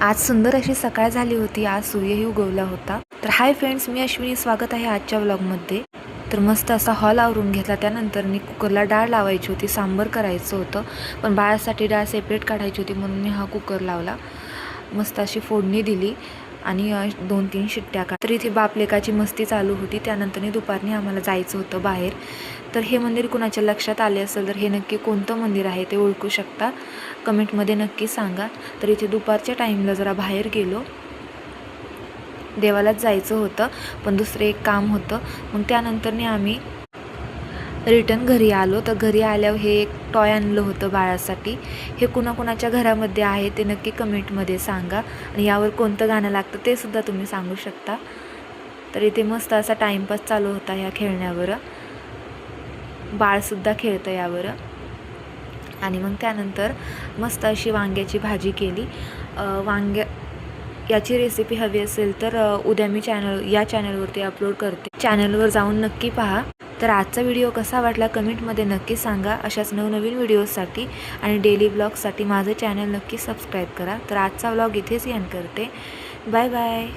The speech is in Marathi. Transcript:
आज सुंदर अशी सकाळ झाली होती. आज सूर्यही उगवला होता. तर हाय फ्रेंड्स, मी अश्विनी, स्वागत आहे आजच्या व्लॉगमध्ये. तर मस्त असा हॉल आवरून घेतला. त्यानंतर मी कुकरला डाळ लावायची होती, सांबर करायचं होतं, पण बाळासाठी डाळ सेपरेट काढायची होती म्हणून मी हा कुकर लावला. मस्त अशी फोडणी दिली आणि 2-3 शिट्ट्या तर इथे बापलेकाची मस्ती चालू होती. त्यानंतर दुपारनी आम्हाला जायचं होतं बाहेर. तर हे मंदिर कुणाच्या लक्षात आले असेल तर हे नक्की कोणतं मंदिर आहे ते ओळखू शकता, कमेंटमध्ये नक्की सांगा. तर इथे दुपारच्या टाईमला जरा बाहेर गेलो, देवालाच जायचं होतं पण दुसरं एक काम होतं. मग त्यानंतरने आम्ही रिटर्न घरी आलो. तर घरी आल्यावर हे एक टॉय आणलं होतं बाळासाठी. हे कुणाकुणाच्या घरामध्ये आहे ते नक्की कमेंटमध्ये सांगा आणि यावर कोणतं गाणं लागतं ते सुद्धा तुम्ही सांगू शकता. तर इथे मस्त असा टाईमपास चालू होता ह्या खेळण्यावर. बाळसुद्धा खेळतं यावर. आणि मग त्यानंतर मस्त अशी वांग्याची भाजी केली. याची रेसिपी हवी असेल तर उद्या मी या चॅनलवरती अपलोड करते. चॅनलवर जाऊन नक्की पहा. तर आजचा व्हिडिओ कसा वाटला कमेंटमध्ये नक्की सांगा. अशाच नवनवीन व्हिडिओसाठी आणि डेली ब्लॉगसाठी माझं चॅनल नक्की सबस्क्राईब करा. तर आजचा व्लॉग इथेच एंड करते. Bye bye.